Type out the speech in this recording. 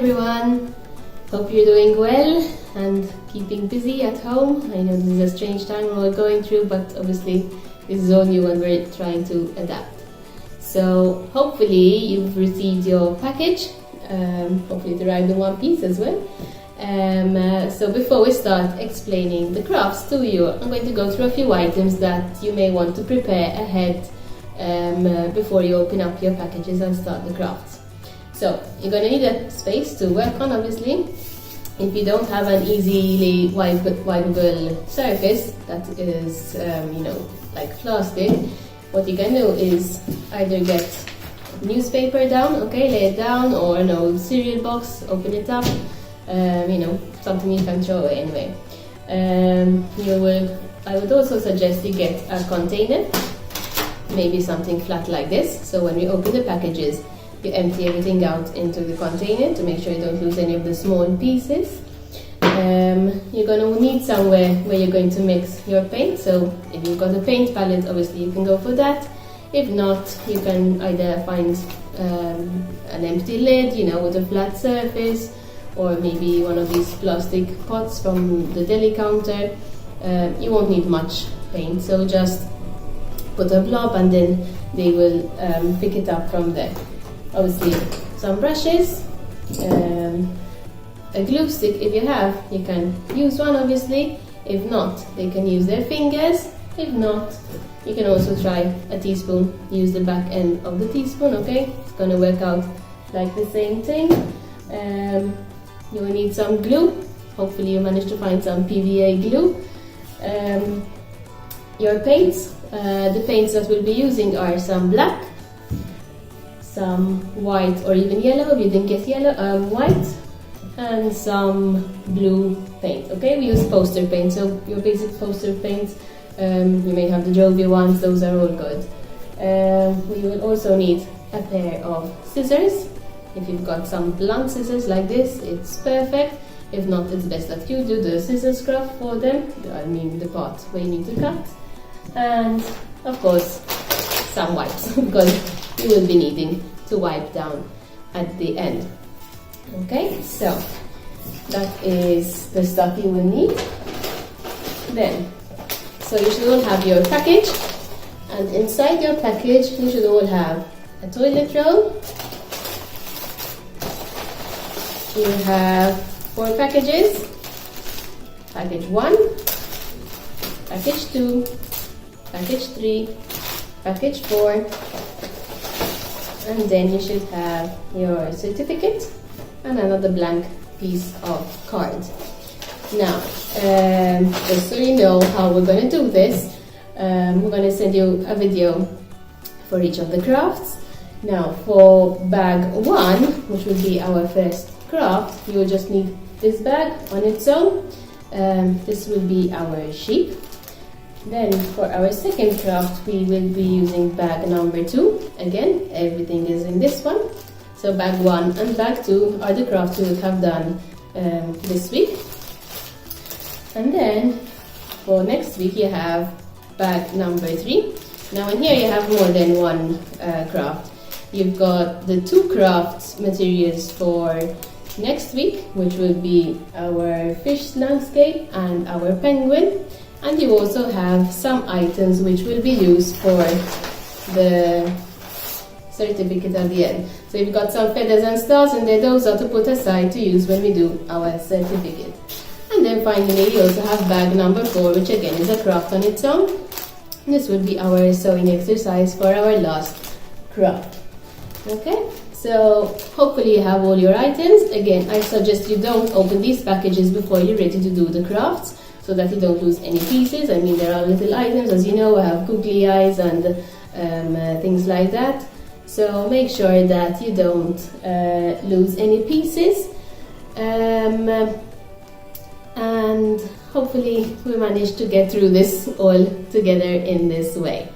Everyone, hope you're doing well and keeping busy at home. I know this is a strange time we're all going through, but obviously this is all new and we're trying to adapt. So hopefully you've received your package, hopefully it arrived in one piece as well. So before we start explaining the crafts to you, I'm going to go through a few items that you may want to prepare ahead before you open up your packages and start the crafts. So you're going to need a space to work on, obviously. If you don't have an easily wipeable surface that is, like plastic, what you can do is either get newspaper down, lay it down, or an old cereal box, open it up, something you can throw away anyway. I would also suggest you get a container, maybe something flat like this, so when we open the packages, you empty everything out into the container to make sure you don't lose any of the small pieces. You're going to need somewhere where you're going to mix your paint, so if you've got a paint palette, obviously you can go for that. If not, you can either find an empty lid, with a flat surface, or maybe one of these plastic pots from the deli counter. You won't need much paint, so just put a blob and then they will pick it up from there. Obviously some brushes, a glue stick if you have, you can use one obviously. If not, they can use their fingers. If not, you can also try a teaspoon, use the back end of the teaspoon, It's gonna work out like the same thing. You will need some glue. Hopefully you managed to find some PVA glue. Your paints, the paints that we'll be using are some black, some white or even yellow, if you didn't get yellow, white, and some blue paint, We use poster paint, so your basic poster paints, you may have the Jovial ones, those are all good. We will also need a pair of scissors. If you've got some blunt scissors like this, it's perfect. If not, it's best that you do the scissors craft for them, the part where you need to cut. And of course, some wipes, because you will be needing to wipe down at the end. So that is the stuff you will need. So you should all have your package, and inside your package you should all have a toilet roll. You have 4 packages: package 1, package 2, package 3, package 4, and then you should have your certificate and another blank piece of card. Now, just so you know how we're going to do this, we're going to send you a video for each of the crafts. Now, for bag 1, which will be our first craft, you will just need this bag on its own. This will be our sheep. Then for our second craft, we will be using bag number 2. Again, everything is in this one. So bag 1 and bag 2 are the crafts we will have done this week. And then for next week you have bag number 3. Now in here you have more than one craft. You've got the 2 craft materials for next week, which will be our fish landscape and our penguin. And you also have some items which will be used for the certificate at the end. So you've got some feathers and stars, and those are to put aside to use when we do our certificate. And then finally you also have bag number 4, which again is a craft on its own. This will be our sewing exercise for our last craft. So hopefully you have all your items. Again, I suggest you don't open these packages before you're ready to do the crafts, so that you don't lose any pieces. There are little items, as you know, I have googly eyes and things like that. So make sure that you don't lose any pieces. And hopefully we manage to get through this all together in this way.